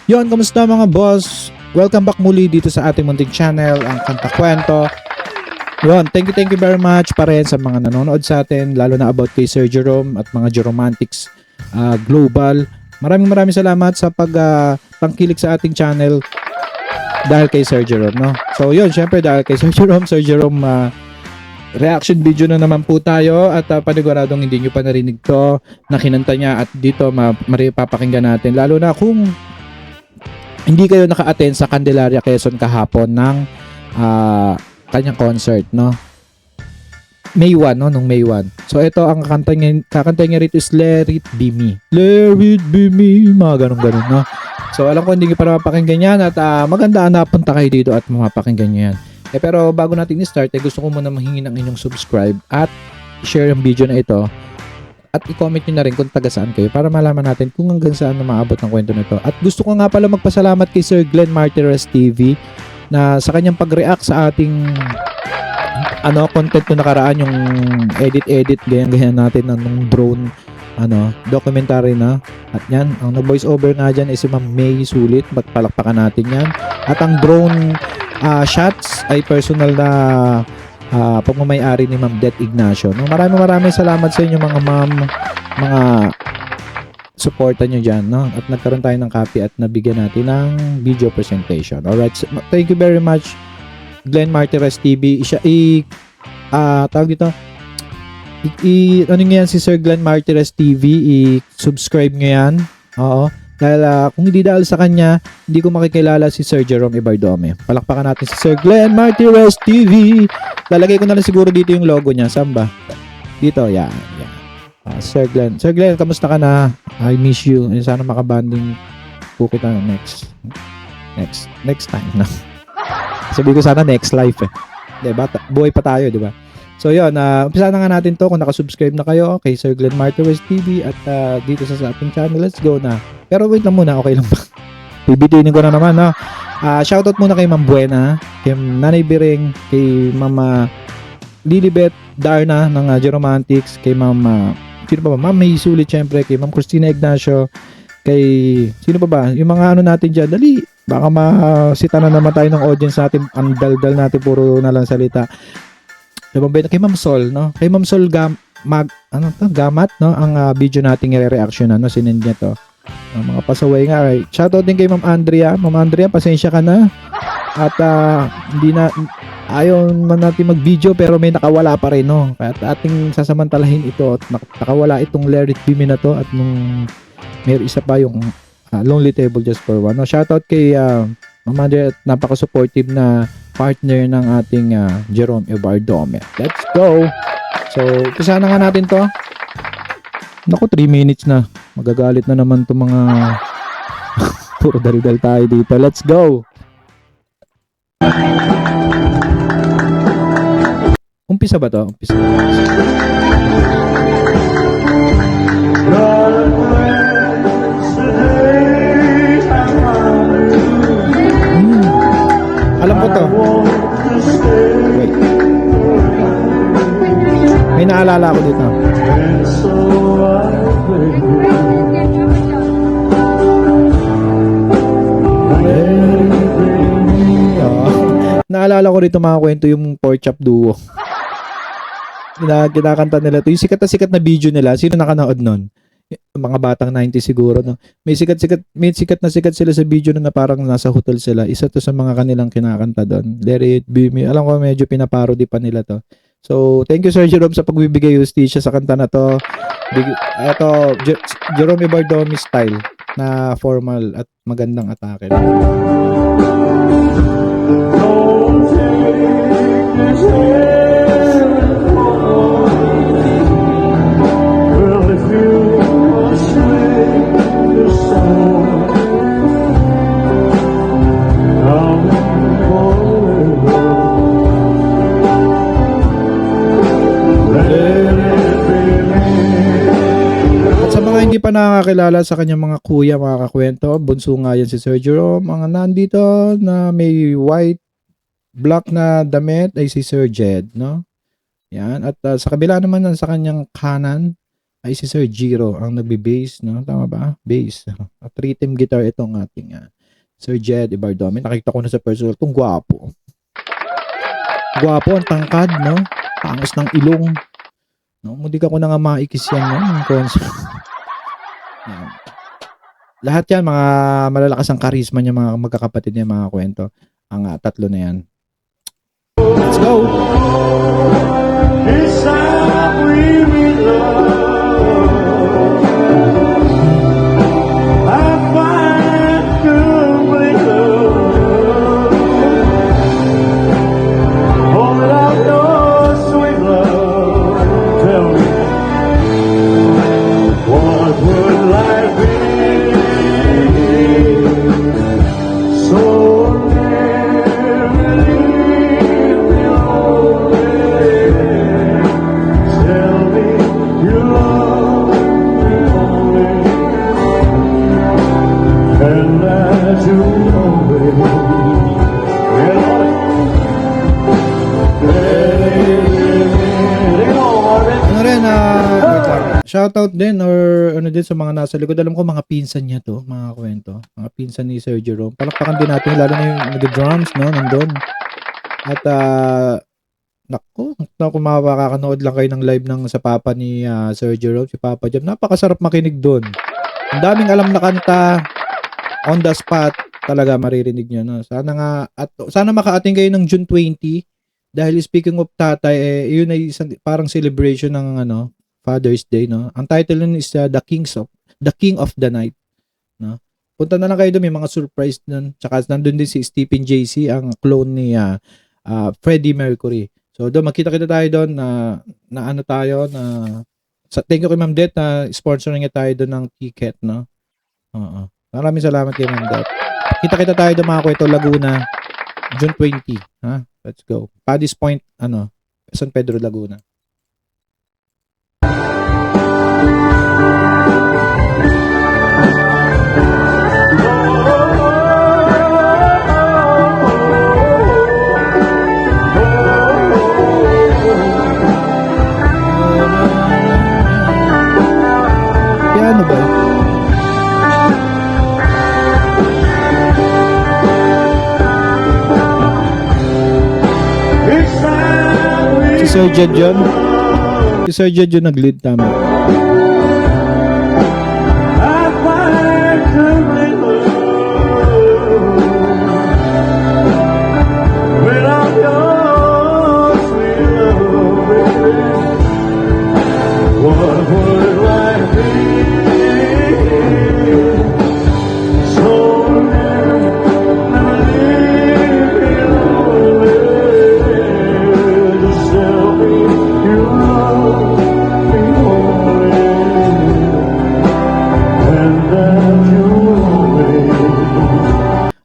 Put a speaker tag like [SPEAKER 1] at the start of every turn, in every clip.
[SPEAKER 1] Yon, kamusta mga boss? Welcome back muli dito sa ating munting channel, ang Kanta Kwento. Yon, thank you very much pa rin sa mga nanonood sa atin, lalo na about kay Sir Jerome at mga Jeromantics Global. Maraming salamat sa pagtangkilik sa ating channel dahil kay Sir Jerome, no? So yon, syempre dahil kay Sir Jerome, reaction video na naman po tayo at paniguradong hindi nyo pa narinig to na kinanta niya at dito maripapakinggan natin, lalo na kung hindi kayo naka-attend sa Candelaria, Quezon kahapon ng kanyang concert, no? May 1, no? Nung May 1. So ito ang kakanta niya rito is Let It Be Me. Let It Be Me. Mga ganun, no? So alam ko hindi nyo para mapakinggan yan at maganda na punta kayo dito at mapakinggan nyo yan. Pero bago natin i-start, gusto ko muna manghingi ng inyong subscribe at share yung video na ito. At i-comment nyo na rin kung taga saan kayo para malaman natin kung hanggang saan na maabot ng kwento nito. At gusto ko nga pala magpasalamat kay Sir Glenn Martires TV na sa kanyang pag-react sa ating content na nakaraan, yung edit ganyan natin ng drone documentary na. At yan, ang nag-voice over nga dyan is si Ma'am May Sulit. Palakpakan natin yan. At ang drone shots ay personal na pagmamayari ni Ma'am Det Ignacio. No, maraming salamat sa inyo mga ma'am, mga suporta nyo dyan, no? At nagkaroon tayo ng copy at nabigyan natin ng video presentation. Alright, so, thank you very much Glenn Martires TV. Tawag dito, ano nga yan si Sir Glenn Martires TV, i-subscribe nyo yan. Oo. Dahil kung hindi dahil sa kanya, hindi ko makikilala si Sir Jerome Ibardome. Palakpakan natin si Sir Glenn Martires TV. Lalagay ko na lang siguro dito yung logo niya. Saan ba? Dito, yan. Sir Glenn. Sir Glenn, kamusta ka na? I miss you. Sana makabanding po kita next time na. Sabi ko sana next life Diba? Buhay pa tayo, diba? So yun, umpisa na nga natin to. Kung nakasubscribe na kayo kay Sir Glenn Martires TV at dito sa ating channel, let's go na. Pero wait lang muna, okay lang ba? Bibitinin ko na naman, no? Shoutout muna kay Ma'am Buena, kay Nanay Biring, kay Mama Lilibet Darna ng Jeromantics, kay Ma'am Ma'am May Sulit, syempre, kay Ma'am Christina Ignacio, kay sino pa ba? Yung mga natin dyan, dali, baka masita na naman tayo ng audience natin, ang daldal natin, puro na lang salita. Kay Ma'am Sol, no? Kay Ma'am Sol Gamat, no? Ang video nating i-reaction na, no? Sinend niya to. Mga pasaway nga. Shoutout din kay Ma'am Andrea. Ma'am Andrea, pasensya ka na. At hindi na ayaw man natin mag-video pero may nakawala pa rin, no? Kaya ating sasamantalahin ito at nakawala itong Let It Be Me na to at nung may isa pa yung Lonely Table Just for One. No? Shoutout kay Ma'am Andrea at napaka-supportive na partner ng ating Jerome Ibardome. Let's go! So, umpisa na nga natin to. Naku, 3 minutes na. Magagalit na naman itong mga puro dal-dal tayo dito. Let's go! Umpisa ba to? Umpisa. Alam ko to. Wait. May naalala ako dito. Naalala ko rito mga kwento yung Pork Chop Duo. Kinakanta nila to. Yung sikat na video nila. Sino nakanood nun? Mga batang 90 siguro, no? May sikat na sila sa video na parang nasa hotel sila. Isa to sa mga kanilang kinakanta doon. Let It Be Me. Alam ko medyo pinaparody pa nila to. So, thank you Sir Jerome sa pagbibigay justisya sa kanta na to. Ito, Jerome Ibardome style na formal at magandang atake. Hindi pa nakakilala sa kanyang mga kuya, mga kakwento, bunso nga yan si Sir Jerome. Ang nandito na may white black na damit ay si Sir Jed, no? Yan. At sa kabila naman sa kanyang kanan ay si Sir Jiro ang nagbe-bass, no? Tama ba? Bass. At rhythm guitar itong ating Sir Jed Ibardomi. Nakita ko na sa personal. Itong gwapo. Gwapo, ang tangkad, no? Pangos ng ilong. No? Hindi ka ko na nga maikis yan, no? Yung concert. Yan. Lahat yan, mga malalakas ang karisma niya, mga magkakapatid niya, mga kwento. Ang tatlo na yan. Let's go!
[SPEAKER 2] This time we will love. I find complete love. Hold out your sweet love. Tell me, what would life be? So
[SPEAKER 1] shoutout din or ano din sa mga nasa likod. Alam ko mga pinsan niya to, mga kwento. Mga pinsan ni Sir Jerome. Palakpakan din natin lalo na yung nag-drums, no, nandun. At naku, kung makakanood lang kayo ng live ng sa papa ni Sir Jerome, si Papa Jam. Napakasarap makinig doon. Ang daming alam na kanta on the spot, talaga maririnig niyo, no. Sana nga at sana makaating kayo ng June 20 dahil speaking of tatay, yun ay isang parang celebration ng Father's Day, no? Ang title nun is The King of the Night, no? Punta na lang kayo doon, may mga surprise doon. Tsaka nandun din si Stephen JC, ang clone ni Freddie Mercury. So doon, makita-kita tayo doon na ano tayo, thank you kay Ma'am Det na sponsor niya tayo doon ng ticket, no? Maraming salamat kay Ma'am Det. Kita-kita tayo doon, mga kwento, Laguna, June 20, ha? Let's go. Paddy's Point, San Pedro, Laguna. Ano ba? Si Sir Jed yun? Si Sir Jed yun nag-lead, tama.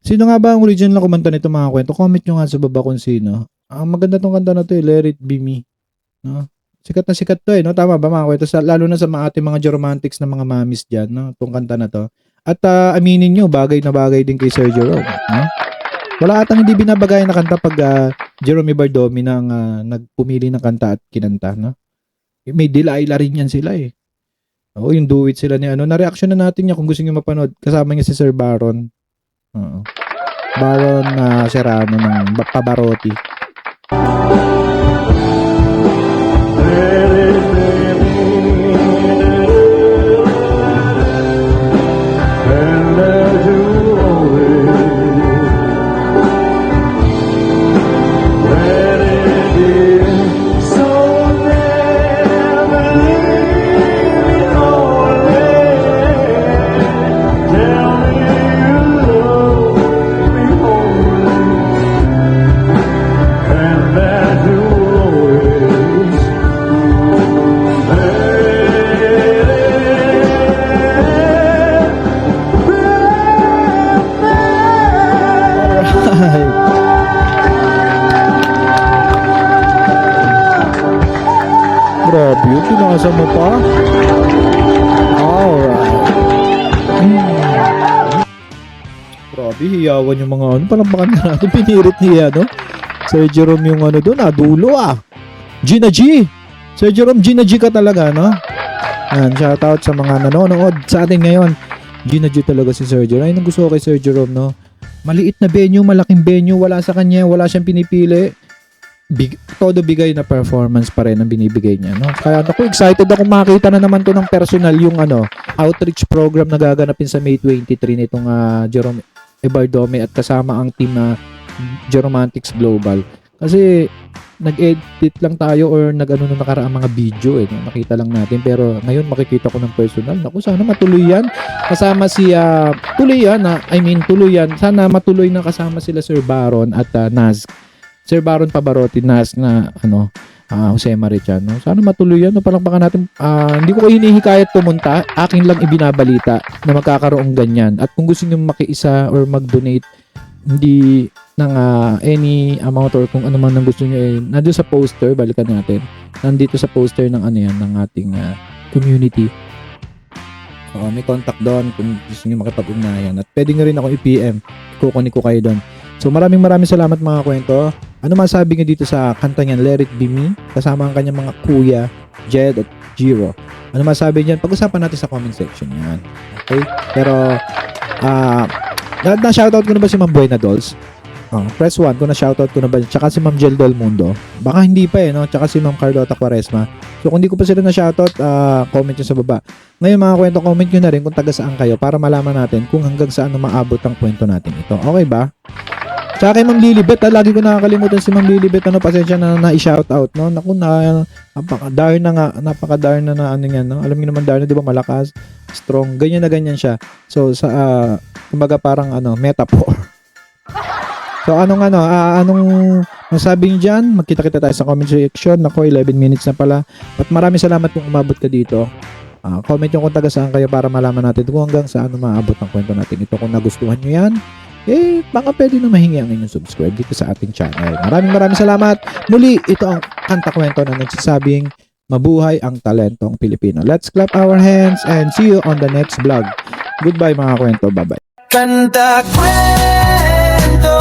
[SPEAKER 1] Sino nga ba ang original na kumanta nito, mga kwento? Comment nyo nga sa baba kung sino. Ang maganda tong kanta na to, Let It Be Me. No? Sikat na sikat to, no? Tama ba, mga kwento? Lalo na sa ating mga Joromantics na mga mamis dyan, no? Tong kanta na to. At aminin nyo, bagay na bagay din kay Sir Jerome. No? Wala atang hindi binabagay na kanta pag Jerome Ibardomi nang nagpumili ng kanta at kinanta, no? May Delilah rin yan sila, eh. Oo, yung do it sila ni na-reaction na natin niya kung gusto niyo mapanood. Kasama niya si Sir Baron. Baron Serrano ng Pavarotti. Grabe yun, pinasa mo pa. Alright. Grabe, hiyawan yung mga palampakan na natin. Pinirit niya, no? Sir Jerome yung doon, dulo Gina G! Sir Jerome, Gina G ka talaga, no? Yan, shoutout sa mga nanonood sa atin ngayon. Gina G talaga si Sir Jerome. Ayun ang gusto ko kay Sir Jerome, no? Maliit na venue, malaking venue, wala sa kanya, wala siyang pinipili. Todo bigay na performance pa rin ang binibigay niya, no? Kaya ako excited ako makita na naman to ng personal yung outreach program na gaganapin sa May 23 nitong Jerome Ebardome at kasama ang team na Jeromantics Global. Kasi nag-edit lang tayo or nung nakaraang mga video nakita lang natin, pero ngayon makikita ko ng personal. Naku, sana matuloy yan kasama si tuloy yan, sana matuloy na kasama sila Sir Baron at Naz, Sir Baron Pavarotti, Naz na Jose Marichan, no? Sana matuloy yan, no? Palakpakan natin. Hindi ko hinihikayat pumunta, akin lang ibinabalita na magkakaroon ganyan, at kung gusto niyo makiisa or mag-donate hindi ng any amount or kung ano man ang gusto niyo, nandoon sa poster, balikan natin. Nandito sa poster ng ng ating community. May contact doon kung gusto niyo makipag-ugnayan, at pwede niyo rin ako i-PM, kukunin ko kayo doon. So maraming salamat mga kwento. Ano masabi niyo dito sa kanta niyan, Let It Be Me, kasama ang kanyang mga kuya Jed at Jiro? Ano masabi niyan? Pag-usapan natin sa comment section yan. Okay? Pero na-shoutout ko na ba si Ma'am Buena Dolls? Press 1 kung na-shoutout ko na ba, tsaka si Ma'am Jel Del Mundo, baka hindi pa no? Tsaka si Ma'am Carlota Quaresma. So kung hindi ko pa sila na-shoutout, comment nyo sa baba. Ngayon mga kwento, comment nyo na rin kung taga saan kayo para malaman natin kung hanggang saan maabot ang kwento natin ito. Okay ba? Tsaka kay Ma'am Lilibet, lagi ko nakakalimutan si Ma'am Lilibet, pasensya na na-shoutout, no? Naku, napaka-darn na yan, no? Alam niyo naman, darn na, di ba, malakas, strong, ganyan siya. So kumbaga parang metaphor. So anong masabi niyo diyan? Magkita-kita tayo sa comment section. Nako, 11 minutes na pala. At maraming salamat kung umabot ka dito. Comment nyo kung taga saan kayo para malaman natin kung hanggang saan maabot ang kwento natin ito. Kung nagustuhan nyo yan, baka pwede na mahingi ang inyong subscribe dito sa ating channel. Maraming salamat. Muli, ito ang Kanta Kwento na nagsasabing mabuhay ang talentong Pilipino. Let's clap our hands and see you on the next vlog. Goodbye mga kwento. Bye-bye.
[SPEAKER 3] Kanta kwento,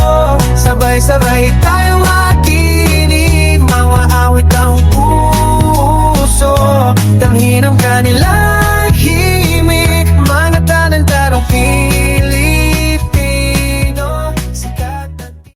[SPEAKER 3] sabay-sabay tayo makinig, mga awit ang puso, tanghin